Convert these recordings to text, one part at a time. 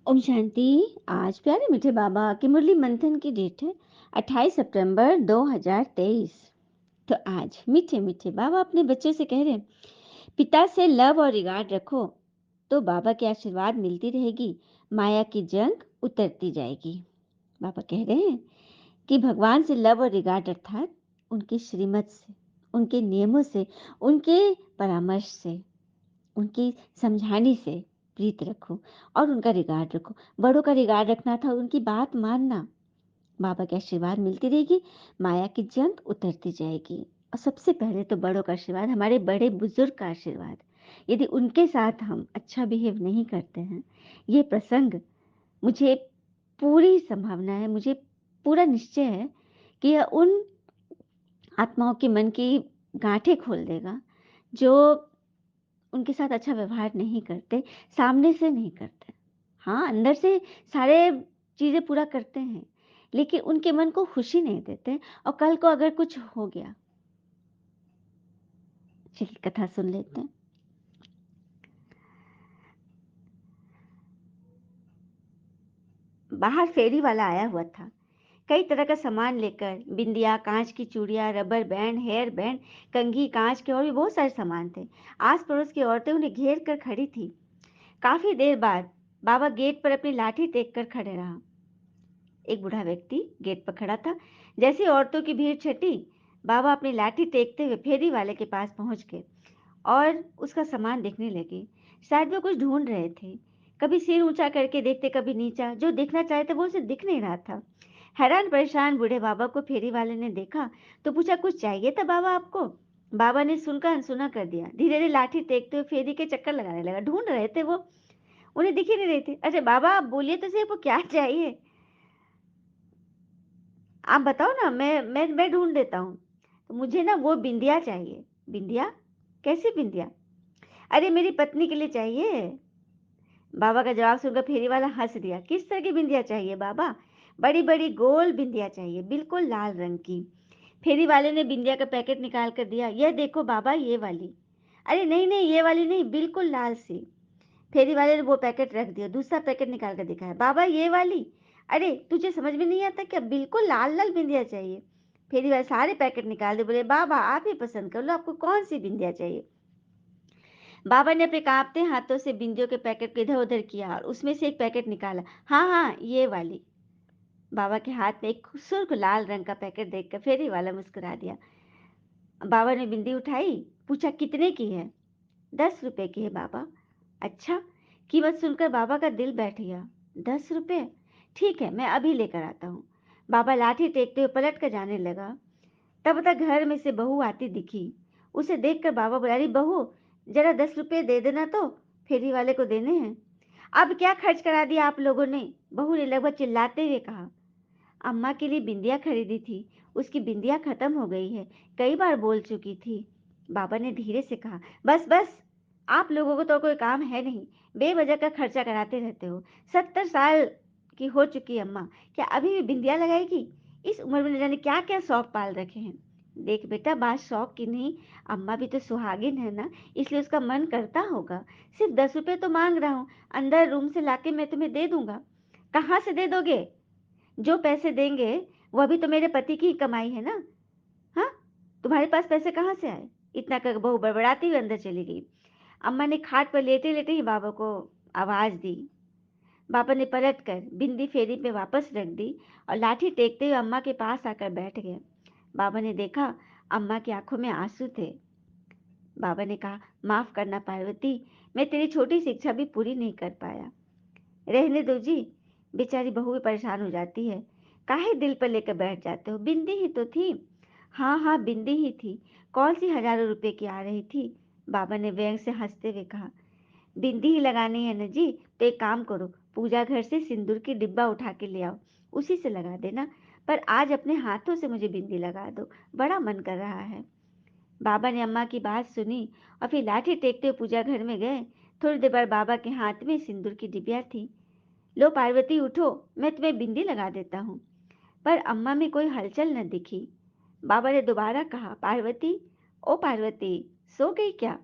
ओम शांति। आज प्यारे मीठे बाबा की मुरली मंथन की डेट है 28 सितंबर 2023। तो आज मीठे मीठे बाबा अपने बच्चों से कह रहे हैं, पिता से लव और रिगार्ड रखो तो बाबा के आशीर्वाद मिलती रहेगी, माया की जंग उतरती जाएगी। बाबा कह रहे हैं कि भगवान से लव और रिगार्ड अर्थात उनकी श्रीमत से, उनके नियमों से, उनके परामर्श से, उनकी समझाने से प्रीत रखो और उनका रिगार्ड रखो। बड़ों का रिगार्ड रखना था, उनकी बात मानना। बाबा के आशीर्वाद मिलती रहेगी, माया की जंग उतरती जाएगी। और सबसे पहले तो बड़ों का आशीर्वाद, हमारे बड़े बुजुर्ग का आशीर्वाद। यदि उनके साथ हम अच्छा बिहेव नहीं करते हैं, ये प्रसंग, मुझे पूरी संभावना है, मुझे पूरा निश्चय है कि यह उन आत्माओं के मन की गांठें खोल देगा जो उनके साथ अच्छा व्यवहार नहीं करते, सामने से नहीं करते। हाँ, अंदर से सारे चीज़ें पूरा करते हैं, लेकिन उनके मन को खुशी नहीं देते। और कल को अगर कुछ हो गया, चलिए कथा सुन लेते हैं। बाहर फेरी वाला आया हुआ था, कई तरह का सामान लेकर। बिंदिया, कांच की चूड़ियां, रबर बैंड, हेयर बैंड, कंघी, कांच के और भी बहुत सारे सामान थे। आस पड़ोस की औरतें उन्हें घेर कर खड़ी थी। काफी देर बाद बाबा गेट पर अपनी लाठी टेक कर खड़े रहा। एक बूढ़ा व्यक्ति गेट पर खड़ा था। जैसे ही औरतों की भीड़ छटी, बाबा अपनी लाठी टेकते हुए फेरी वाले के पास पहुंच गए और उसका सामान देखने लगे। शायद वो कुछ ढूंढ रहे थे। कभी सिर ऊंचा करके देखते, कभी नीचा। जो देखना चाहते वो उसे दिख नहीं रहा था। हैरान परेशान बूढ़े बाबा को फेरी वाले ने देखा तो पूछा, कुछ चाहिए था बाबा आपको? बाबा ने सुनकर अनसुना कर दिया। धीरे धीरे लाठी टेकते हुए फेरी के चक्कर लगाने लगा। ढूंढ रहे थे वो, उन्हें दिख ही नहीं रहे थे। अच्छा बाबा, आप बोलिए तो सही, आपको क्या चाहिए? आप बताओ ना, मैं ढूंढ देता हूँ। तो मुझे ना वो बिंदिया चाहिए। बिंदिया? कैसी बिंदिया? अरे मेरी पत्नी के लिए चाहिए। बाबा का जवाब सुनकर फेरी वाला हंस दिया। किस तरह की बिंदिया चाहिए बाबा? बड़ी बड़ी गोल बिंदिया चाहिए, बिल्कुल लाल रंग की। फेरी वाले ने बिंदिया का पैकेट निकाल कर दिया। यह देखो बाबा, ये वाली। अरे नहीं नहीं, ये वाली नहीं, बिल्कुल लाल सी। फेरी वाले ने वो पैकेट रख दिया। दूसरा पैकेट निकाल कर दिखाया। बाबा ये वाली। अरे तुझे समझ में नहीं आता क्या? बिल्कुल लाल लाल बिंदिया चाहिए। फेरी वाले सारे पैकेट निकाल दे, बोले बाबा आप ही पसंद कर लो, आपको कौन सी बिंदिया चाहिए? बाबा ने अपने कांपते हाथों से बिंदियों के पैकेट को इधर उधर किया और उसमें से एक पैकेट निकाला। हाँ हाँ, ये वाली। बाबा के हाथ में एक सुर्ख लाल रंग का पैकेट देखकर फेरी वाला मुस्कुरा दिया। बाबा ने बिंदी उठाई, पूछा कितने की है? 10 रुपए की है बाबा। अच्छा। कीमत सुनकर बाबा का दिल बैठ गया। 10 रुपए? ठीक है, मैं अभी लेकर आता हूँ। बाबा लाठी टेकते हुए पलट कर जाने लगा। तब तक घर में से बहू आती दिखी। उसे देखकर बाबा बोला, अरे बहू, जरा 10 रुपए दे देना तो, फेरी वाले को देने हैं। अब क्या खर्च करा दिया आप लोगों ने? बहू ने लगभग चिल्लाते हुए कहा। अम्मा के लिए बिंदिया खरीदी थी, उसकी बिंदिया खत्म हो गई है, कई बार बोल चुकी थी। बाबा ने धीरे से कहा, बस बस, आप लोगों को तो कोई काम है नहीं, बेवजह का खर्चा कराते रहते हो। 70 साल की हो चुकी अम्मा, क्या अभी भी बिंदिया लगाएगी? इस उम्र में न जाने क्या क्या शौक पाल रखे हैं। देख बेटा, बात शौक की नहीं, अम्मा भी तो सुहागिन है ना, इसलिए उसका मन करता होगा। सिर्फ 10 रुपए तो मांग रहा हूँ, अंदर रूम से लाके मैं तुम्हें दे दूंगा। कहाँ से दे दोगे? जो पैसे देंगे वो भी तो मेरे पति की ही कमाई है ना। हाँ, तुम्हारे पास पैसे कहाँ से आए? इतना कर बहू बड़बड़ाती हुई अंदर चली गई। अम्मा ने खाट पर लेटे लेटे ही बाबा को आवाज दी। बाबा ने पलट कर बिंदी फेरी पे वापस रख दी और लाठी टेकते हुए अम्मा के पास आकर बैठ गए। बाबा ने देखा, अम्मा की आंखों में आंसू थे। बाबा ने कहा, माफ करना पार्वती, मैं तेरी छोटी सी इच्छा भी पूरी नहीं कर पाया। रहने दो जी, बेचारी बहू भी परेशान हो जाती है। काहे दिल पर लेकर बैठ जाते हो? बिंदी ही तो थी। हाँ हाँ, बिंदी ही थी। कौन सी हजारों रुपए की आ रही थी? बाबा ने व्यंग से हंसते हुए कहा। बिंदी ही लगानी है न जी, तो एक काम करो, पूजा घर से सिंदूर की डिब्बा उठा के ले आओ, उसी से लगा देना। पर आज अपने हाथों से मुझे बिंदी लगा दो, बड़ा मन कर रहा है। बाबा ने अम्मा की बात सुनी और फिर लाठी टेकते हुए पूजा घर में गए। थोड़ी देर बाद बाबा के हाथ में सिंदूर की डिबिया थी। लो पार्वती, उठो, मैं तुम्हें बिंदी लगा देता हूँ। पर अम्मा में कोई हलचल न दिखी। बाबा ने दोबारा कहा, पार्वती, ओ पार्वती, सो गई क्या?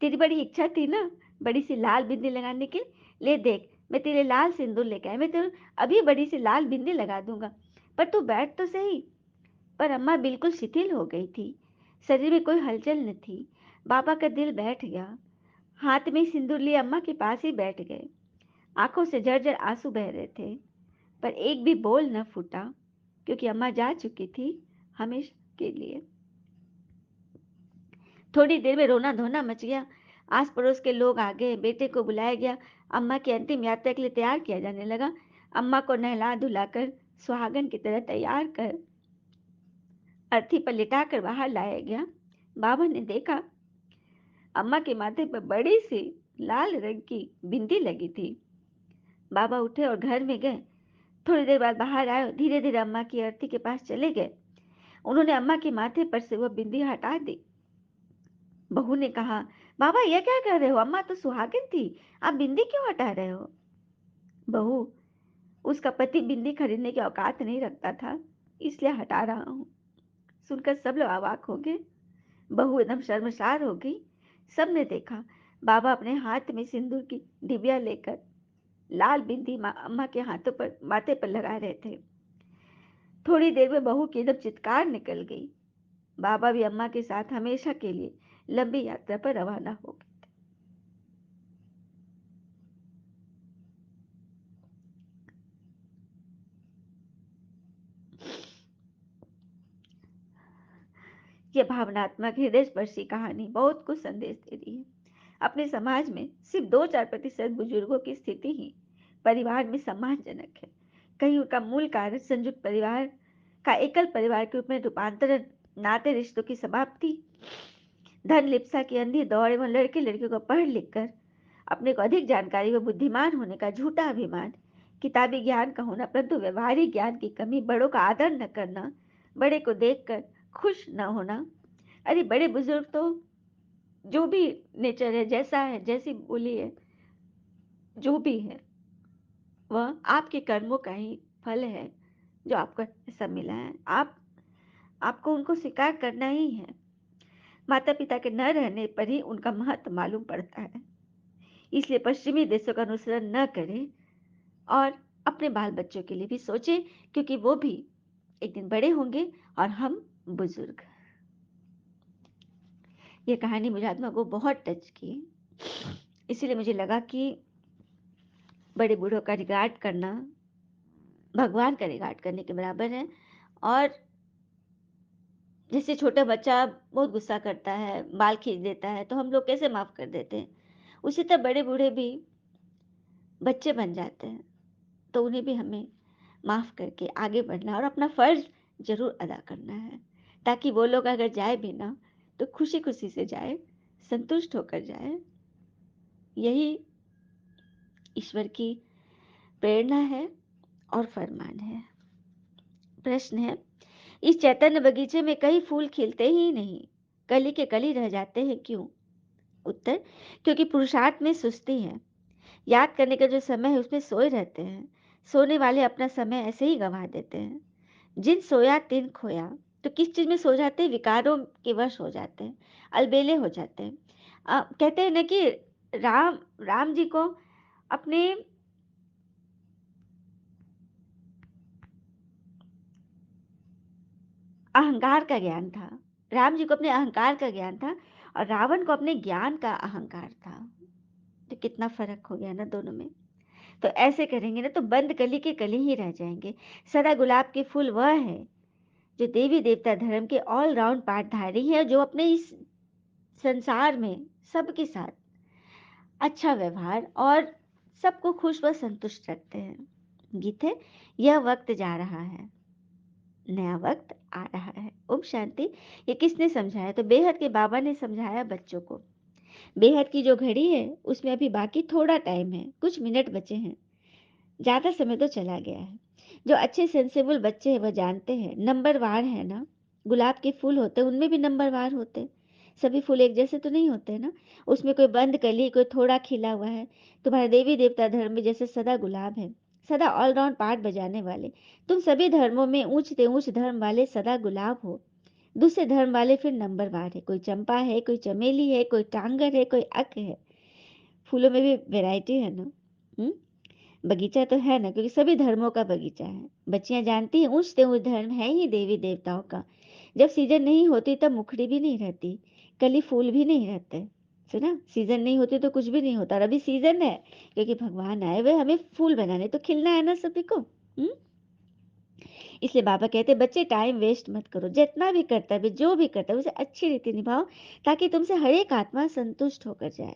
तेरी बड़ी इच्छा थी ना बड़ी सी लाल बिंदी लगाने की, ले देख, मैं तेरे लाल सिंदूर लेके आया, मैं तेरे अभी बड़ी सी लाल बिंदी लगा दूंगा, पर तू बैठ तो सही। पर अम्मा बिल्कुल शिथिल हो गई थी, शरीर में कोई हलचल न थी। बाबा का दिल बैठ गया, हाथ में सिंदूर लिए अम्मा के पास ही बैठ गए। आंखों से झरझर आंसू बह रहे थे, पर एक भी बोल न फूटा, क्योंकि अम्मा जा चुकी थी हमेशा के लिए। थोड़ी देर में रोना धोना मच गया। आस पड़ोस के लोग आ गए, बेटे को बुलाया गया, अम्मा की अंतिम यात्रा के लिए तैयार किया जाने लगा। अम्मा को नहला धुलाकर सुहागन की तरह तैयार कर अर्थी पर लिटाकर बाहर लाया गया। बाबा ने देखा, अम्मा के माथे पर बड़ी सी लाल रंग की बिंदी लगी थी। बाबा उठे और घर में गए। थोड़ी देर बाद बाहर आए, धीरे धीरे अम्मा की अर्थी के पास चले गए। उन्होंने अम्मा के माथे पर से वह बिंदी हटा दी। बहू ने कहा, बाबा यह क्या कर रहे हो, अम्मा तो सुहागिन थी, आप बिंदी क्यों हटा रहे हो? बहू, उसका पति बिंदी खरीदने की औकात नहीं रखता था, इसलिए हटा रहा हूँ। सुनकर सब लोग अवाक हो गए। बहू एकदम शर्मसार हो गई। सबने देखा, बाबा अपने हाथ में सिंदूर की डिबिया लेकर लाल बिंदी अम्मा के हाथों पर माथे पर लगा रहे थे। थोड़ी देर में बहू की एकदम चित्कार निकल गई। बाबा भी अम्मा के साथ हमेशा के लिए लंबी यात्रा पर रवाना हो गए। यह भावनात्मक हृदय स्पर्शी कहानी बहुत कुछ संदेश दे रही है। अपने समाज में सिर्फ 2-4% बुजुर्गों की स्थिति ही परिवार में सम्मानजनक है। कहीं उनका मूल कारण संयुक्त परिवार का एकल परिवार के रूप में रूपांतरण, नाते रिश्तों की समाप्ति, धन लिप्सा की अंधी दौड़ एवं लड़के लड़कियों को पढ़ लिख कर अपने को अधिक जानकारी व बुद्धिमान होने का झूठा अभिमान, किताबी ज्ञान का होना परंतु व्यवहारिक ज्ञान की कमी, बड़ों का आदर न करना, बड़े को देखकर खुश न होना। अरे बड़े बुजुर्ग तो जो भी नेचर है, जैसा है, जैसी बोली है, जो भी है, वह आपके कर्मों का ही फल है, जो आपको ऐसा मिला है। आपको उनको स्वीकार करना ही है। माता पिता के न रहने पर ही उनका महत्व मालूम पड़ता है। इसलिए पश्चिमी देशों का अनुसरण न करें और अपने बाल बच्चों के लिए भी सोचें, क्योंकि वो भी एक दिन बड़े होंगे और हम बुजुर्ग। ये कहानी मुझे आत्मा को बहुत टच की, इसीलिए मुझे लगा कि बड़े बूढ़ों का रिगार्ड करना भगवान का रिगार्ड करने के बराबर है। और जैसे छोटा बच्चा बहुत गुस्सा करता है, बाल खींच देता है, तो हम लोग कैसे माफ कर देते हैं, उसी तरह बड़े बूढ़े भी बच्चे बन जाते हैं, तो उन्हें भी हमें माफ करके आगे बढ़ना है और अपना फर्ज जरूर अदा करना है, ताकि वो लोग अगर जाए भी ना तो खुशी खुशी से जाए, संतुष्ट होकर जाए। यही ईश्वर की प्रेरणा है और फरमान है। प्रश्न है, इस चैतन्य बगीचे में कई फूल खिलते ही नहीं, कली के कली रह जाते हैं, क्यों? उत्तर, क्योंकि पुरुषार्थ में सुस्ती है। याद करने का जो समय है उसमें सोए रहते हैं। सोने वाले अपना समय ऐसे ही गंवा देते हैं। जिन सोया तिन खोया। तो किस चीज में सो जाते हैं? विकारों के वश हो जाते हैं, अलबेले हो जाते हैं। कहते हैं ना कि राम राम जी को अपने अहंकार का ज्ञान था। राम जी को अपने अहंकार का ज्ञान था और रावण को अपने ज्ञान का अहंकार था। तो कितना फर्क हो गया ना दोनों में। तो ऐसे करेंगे ना तो बंद कली के कली ही रह जाएंगे। सदा गुलाब के फूल वह है जो देवी देवता धर्म के ऑल राउंड पाठधारी है, जो अपने इस संसार में सबके साथ अच्छा व्यवहार और सबको खुश व संतुष्ट रखते हैं। गीत है, यह वक्त जा रहा है, नया वक्त आ रहा है। ओम शांति। ये किसने समझाया? तो बेहद के बाबा ने समझाया बच्चों को। बेहद की जो घड़ी है उसमें अभी बाकी थोड़ा टाइम है, कुछ मिनट बचे हैं, ज्यादा समय तो चला गया है। जो अच्छे सेंसेबल बच्चे हैं वह जानते हैं नंबर वार है ना। गुलाब के फूल होते हैं, उनमें भी नंबर वार होते हैं। सभी फूल एक जैसे तो नहीं होते ना। उसमें कोई बंद कली, कोई थोड़ा खिला हुआ है। तुम्हारे देवी देवता धर्म में जैसे सदा गुलाब है, सदा ऑलराउंड पार्ट बजाने वाले। तुम सभी धर्मों में ऊंच से ऊंच धर्म वाले सदा गुलाब हो। दूसरे धर्म वाले फिर नंबर वार है, कोई चंपा है, कोई चमेली है, कोई टांगर है, कोई अक है। फूलों में भी वैरायटी है ना। बगीचा तो है ना, क्योंकि सभी धर्मों का बगीचा है। बच्चियाँ जानती हैं ऊँच से ऊँच धर्म है ही देवी-देवताओं का। जब सीज़न नहीं होती तब मुखड़ी भी नहीं रहती, कली फूल भी नहीं रहते। सुना? सीज़न नहीं होती तो कुछ भी नहीं होता और अभी सीज़न है क्योंकि भगवान आए हुए हैं हमें फूल बनाने, तो खिलना है ना सभी को। हुँ? इसलिए बाबा कहते हैं बच्चे टाइम वेस्ट मत करो, जितना भी कर्तव्य जो भी कर्तव्य उसे अच्छी रीति निभाओ ताकि तुमसे हर एक आत्मा संतुष्ट होकर जाए।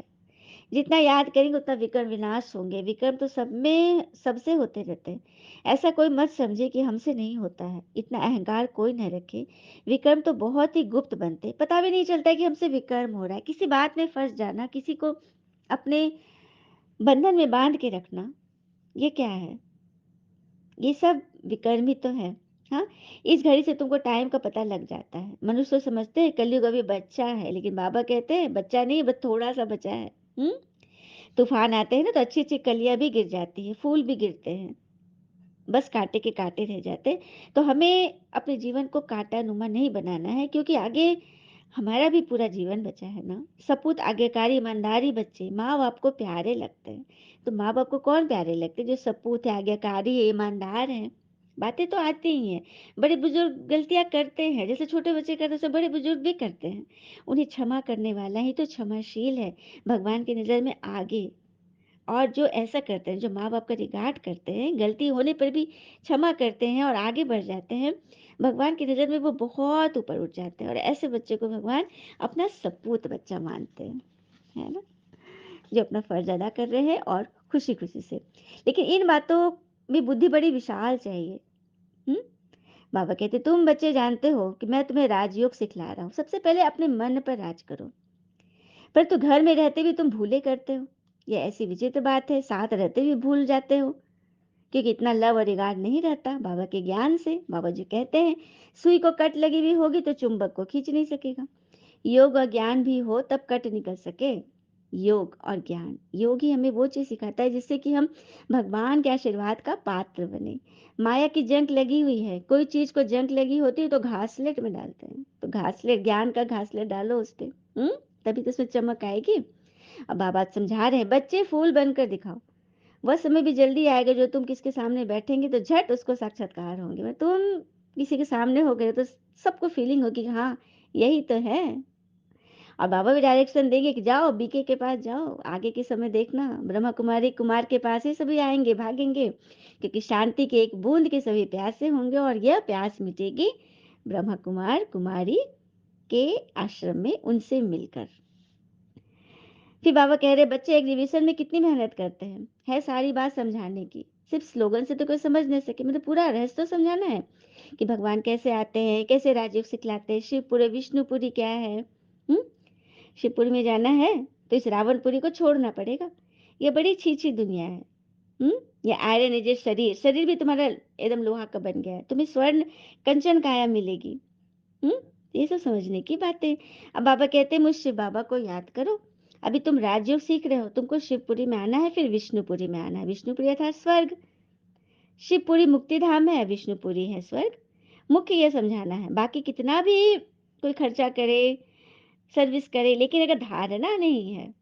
जितना याद करेंगे उतना विक्रम विनाश होंगे। विक्रम तो सब में सबसे होते रहते हैं। ऐसा कोई मत समझे कि हमसे नहीं होता है, इतना अहंकार कोई न रखे। विक्रम तो बहुत ही गुप्त बनते, पता भी नहीं चलता है कि हमसे विक्रम हो रहा है। किसी बात में फंस जाना, किसी को अपने बंधन में बांध के रखना, ये क्या है? ये सब विकर्म ही तो है। हाँ, इस घड़ी से तुमको टाइम का पता लग जाता है। मनुष्य तो समझते हैं कलयुग अभी बच्चा है, लेकिन बाबा कहते हैं बच्चा नहीं, बस थोड़ा सा बचा है। तूफान आते हैं ना तो अच्छी अच्छी कलियां भी गिर जाती है, फूल भी गिरते हैं, बस कांटे के कांटे रह जाते हैं। तो हमें अपने जीवन को कांटा नुमा नहीं बनाना है, क्योंकि आगे हमारा भी पूरा जीवन बचा है ना। सपूत आज्ञाकारी ईमानदारी बच्चे माँ बाप को प्यारे लगते हैं। तो माँ बाप को कौन प्यारे लगते हैं? जो सपूत है, आज्ञाकारी है, ईमानदार हैं। बातें तो आती ही हैं। बड़े बुजुर्ग गलतियां करते हैं, जैसे छोटे बच्चे करते हैं वैसे बड़े बुजुर्ग भी करते हैं। उन्हें क्षमा करने वाला ही तो क्षमाशील है, भगवान की नज़र में आगे। और जो ऐसा करते हैं, जो माँ बाप का रिगार्ड करते हैं, गलती होने पर भी क्षमा करते हैं और आगे बढ़ जाते हैं, भगवान की नज़र में वो बहुत ऊपर उठ जाते हैं और ऐसे बच्चे को भगवान अपना सपूत बच्चा मानते हैं, है ना? जो अपना फर्ज अदा कर रहे हैं और खुशी खुशी से। लेकिन इन बातों में बुद्धि बड़ी विशाल चाहिए। हम्म बाबा कहते तुम बच्चे जानते हो कि मैं तुम्हें राजयोग सिखला रहा हूँ। सबसे पहले अपने मन पर राज करो, पर तो घर में रहते भी तुम भूले करते हो। ये ऐसी विचित्र बात है, साथ रहते भी भूल जाते हो, क्योंकि इतना लव और रिगार्ड नहीं रहता बाबा के ज्ञान से। बाबा जी कहते हैं सुई को कट लगी हुई होगी तो चुंबक को खींच नहीं सकेगा। योग और ज्ञान भी हो तब कट निकल सके। योग और ज्ञान, योग ही हमें वो चीज सिखाता है जिससे कि हम भगवान के आशीर्वाद का पात्र बने। माया की जंग लगी हुई है, कोई चीज को जंग लगी होती है तो घासलेट में डालते हैं, तो घासलेट ज्ञान का घासलेट डालो उस पे। तभी तो उसमें चमक आएगी। अब बाबा समझा रहे हैं बच्चे फूल बनकर दिखाओ। वह समय भी जल्दी आएगा जो तुम किसके सामने बैठेंगे तो झट उसको साक्षात्कार होंगे। मैं तुम किसी के सामने हो गए तो सबको फीलिंग होगी कि हाँ यही तो है। और बाबा भी डायरेक्शन देंगे कि जाओ बीके के पास जाओ, आगे के समय देखना ब्रह्मा कुमारी कुमार के पास ही सभी आएंगे भागेंगे, क्योंकि शांति के एक बूंद के सभी प्यासे होंगे और यह प्यास मिटेगी ब्रह्मा कुमार कुमारी के आश्रम में उनसे मिलकर। फिर बाबा कह रहे बच्चे एग्जीबिशन में कितनी मेहनत करते हैं, है सारी बात समझाने की। सिर्फ स्लोगन से तो कोई समझ नहीं सके, मतलब पूरा रहस्य तो समझाना है कि भगवान कैसे आते हैं, कैसे राजयोग सिखलाते हैं, शिवपुरी विष्णुपुरी क्या है। शिवपुरी में जाना है तो इस रावणपुरी को छोड़ना पड़ेगा। ये बड़ी छीछी दुनिया है। ये आयरन एजेड शरीर, शरीर भी तुम्हारा एकदम लोहा का बन गया है, तुम्हें स्वर्ण कंचन काया मिलेगी। हम्म ये सब समझने की बातें। अब बाबा कहते हैं मुझ शिव बाबा को याद करो। अभी तुम राजयोग सीख रहे हो, तुमको शिवपुरी में आना है, फिर विष्णुपुरी में आना है। विष्णुपुरी अर्थात स्वर्ग, शिवपुरी मुक्ति धाम है, विष्णुपुरी है स्वर्ग। मुख्य यह समझाना है, बाकी कितना भी कोई खर्चा करे, सर्विस करे, लेकिन अगर धारणा नहीं है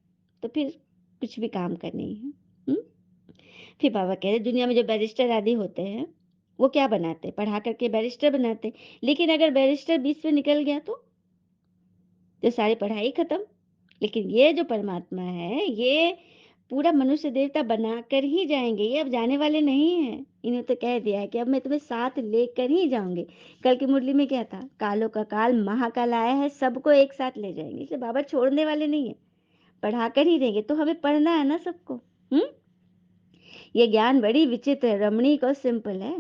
तो फिर कुछ भी काम का नहीं है। हम्म? फिर बाबा कह रहे दुनिया में जो बैरिस्टर आदि होते हैं वो क्या बनाते, पढ़ा करके बैरिस्टर बनाते, लेकिन अगर बैरिस्टर बीच में निकल गया तो सारी पढ़ाई खत्म। लेकिन ये जो परमात्मा है ये पूरा मनुष्य देवता बनाकर ही जाएंगे, ये अब जाने वाले नहीं हैं। इन्हें तो कह दिया है कि अब मैं तुम्हें साथ लेकर ही जाऊंगी। कल की मुरली में क्या था, कालों का काल महाकाल आया है, सबको एक साथ ले जाएंगे। इसलिए बाबा छोड़ने वाले नहीं है, पढ़ा कर ही देंगे। तो हमें पढ़ना है ना सबको। हम्म ये ज्ञान बड़ी विचित्र है, रमणीक और सिंपल है।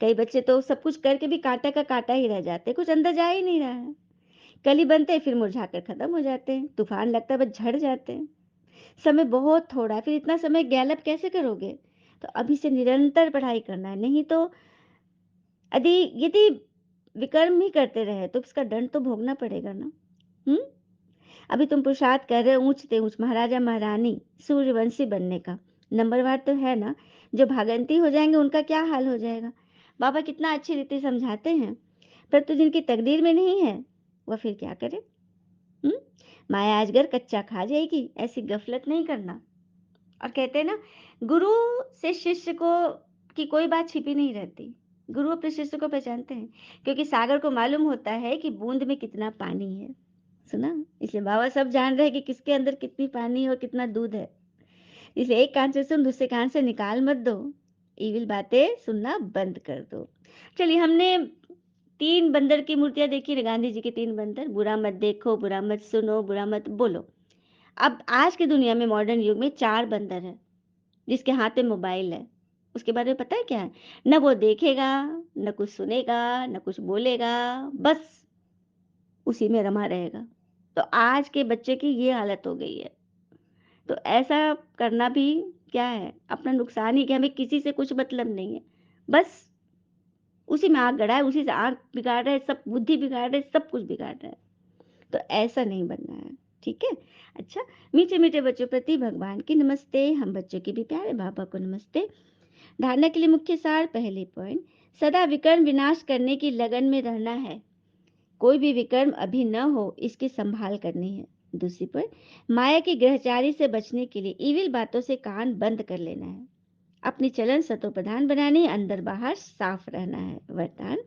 कई बच्चे तो सब कुछ करके भी कांटा का कांटा ही रह जाते, कुछ अंदर जा ही नहीं रहा है। कली बनते हैं फिर मुरझाकर खत्म हो जाते हैं, तूफान लगता है बस झड़ जाते हैं। समय बहुत थोड़ा है, फिर इतना समय गैलअप कैसे करोगे? तो अभी से निरंतर पढ़ाई करना है, नहीं तो यदि यदि विकर्म ही करते रहे तो इसका दंड तो भोगना पड़ेगा ना। हम्म अभी तुम पुरुषार्थ कर रहे हो ऊंचते ऊंच महाराजा महारानी सूर्यवंशी बनने का, नंबरवार तो है ना। जो भागंती हो जाएंगे उनका क्या हाल हो जाएगा। बाबा कितना अच्छी रीति समझाते हैं, पर तो जिनकी तकदीर में नहीं है वह फिर क्या करे। माया अजगर कच्चा खा जाएगी, ऐसी गफलत नहीं करना। और कहते हैं ना गुरु से शिष्य को की कोई बात छिपी नहीं रहती। गुरु अपने शिष्य को पहचानते हैं, क्योंकि सागर को मालूम होता है कि बूंद में कितना पानी है। सुना? इसलिए बाबा सब जान रहे हैं कि किसके अंदर कितनी पानी है और कितना दूध है। इसलिए एक कान से सुन, दूसरे कान से निकाल मत दो। इविल बातें सुनना बंद कर दो। चलिए, हमने 3 बंदर की मूर्तियाँ देखी ना, गांधी जी के 3 बंदर, बुरा मत देखो, बुरा मत सुनो, बुरा मत बोलो। अब आज की दुनिया में, मॉडर्न युग में 4 बंदर हैं, जिसके हाथ में मोबाइल है। उसके बारे में पता है क्या है? न वो देखेगा, न कुछ सुनेगा, न कुछ बोलेगा, बस उसी में रमा रहेगा। तो आज के बच्चे की ये हालत हो गई है। तो ऐसा करना भी क्या है? अपना नुकसान ही, कि हमें किसी से कुछ मतलब नहीं है। बस उसी में आँख गड़ा है, उसी से आँख बिगाड़ रहा है, सब बुद्धि बिगाड़ रहा है, सब कुछ बिगाड़ रहा है। तो ऐसा नहीं बनना है, ठीक है? अच्छा, मीठे-मीठे बच्चों प्रति भगवान की नमस्ते, हम बच्चों के भी प्यारे बाबा को नमस्ते। धारणा के लिए मुख्य सार, पहले पॉइंट, सदा विकर्म विनाश करने की लगन में रहना है। कोई भी विकर्म अभी न हो, इसकी संभाल करनी है। दूसरी पॉइंट, माया की ग्रहचारी से बचने के लिए ईविल बातों से कान बंद कर लेना है। अपनी चलन सतो प्रधान बनानी है, अंदर बाहर साफ रहना है। वरदान,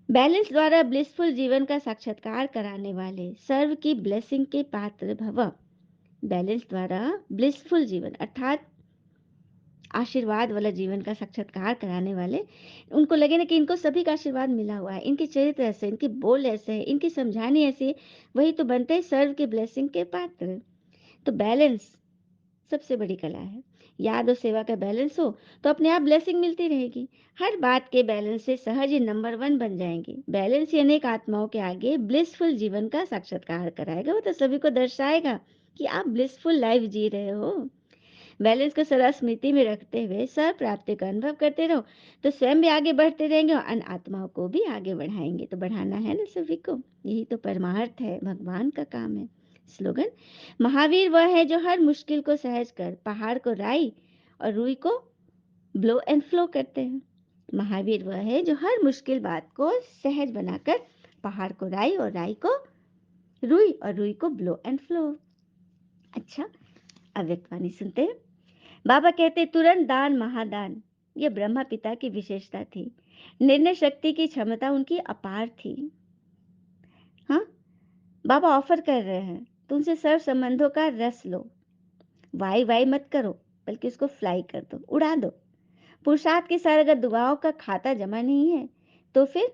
बैलेंस द्वारा ब्लिसफुल जीवन का साक्षात्कार कराने वाले सर्व की ब्लेसिंग के पात्र भव। बैलेंस द्वारा ब्लिसफुल जीवन अर्थात आशीर्वाद वाला जीवन का साक्षात्कार कराने वाले, उनको लगे ना कि इनको सभी का आशीर्वाद मिला हुआ है, इनके चरित्र ऐसे, इनके बोल ऐसे हैं, इनकी समझानी ऐसी है, वही तो बनते हैं सर्व के ब्लेसिंग के पात्र। तो बैलेंस सबसे बड़ी कला है। याद और सेवा का बैलेंस हो तो अपने आप ब्लेसिंग मिलती रहेगी। हर बात के बैलेंस से सहज ही नंबर 1 बन जाएंगे। बैलेंस ही अनेक आत्माओं के आगे ब्लिसफुल जीवन का साक्षात्कार कराएगा। वो तो सभी को दर्शाएगा कि आप ब्लिसफुल लाइफ जी रहे हो। बैलेंस को सदा स्मृति में रखते हुए सह प्राप्ति का अनुभव करते रहो, तो स्वयं भी आगे बढ़ते रहेंगे और अन्य आत्माओं को भी आगे बढ़ाएंगे। तो बढ़ाना है ना सभी को, यही तो परमार्थ है, भगवान का काम है। स्लोगन, महावीर वह है जो हर मुश्किल को सहज कर पहाड़ को राई और रुई को ब्लो एंड फ्लो करते हैं। महावीर वह है जो हर मुश्किल बात को सहज बनाकर पहाड़ को राई और राई को रुई और रुई को ब्लो एंड फ्लो। अच्छा, अव्यक्त वाणी सुनते हैं। बाबा कहते, तुरंत दान महादान, ये ब्रह्मा पिता की विशेषता थी। निर्णय शक्ति की क्षमता उनकी अपार थी। हाँ, बाबा ऑफर कर रहे हैं, तुमसे सर्व संबंधों का रस लो। वाई वाई मत करो, बल्कि उसको फ्लाई कर दो, उड़ा दो। पुरुषार्थ के साथ अगर दुआओं का खाता जमा नहीं है, तो फिर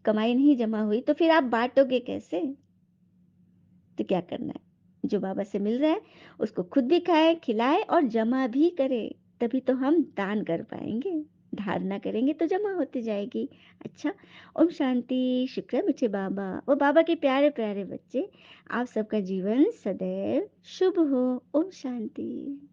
कमाई नहीं जमा हुई, तो फिर आप बांटोगे कैसे? तो क्या करना है, जो बाबा से मिल रहा है उसको खुद भी खाए, खिलाए और जमा भी करे। तभी तो हम दान कर पाएंगे। धारणा करेंगे तो जमा होती जाएगी। अच्छा, ओम शांति। शुक्र मीठे बाबा, वो बाबा के प्यारे प्यारे बच्चे, आप सबका जीवन सदैव शुभ हो। ओम शांति।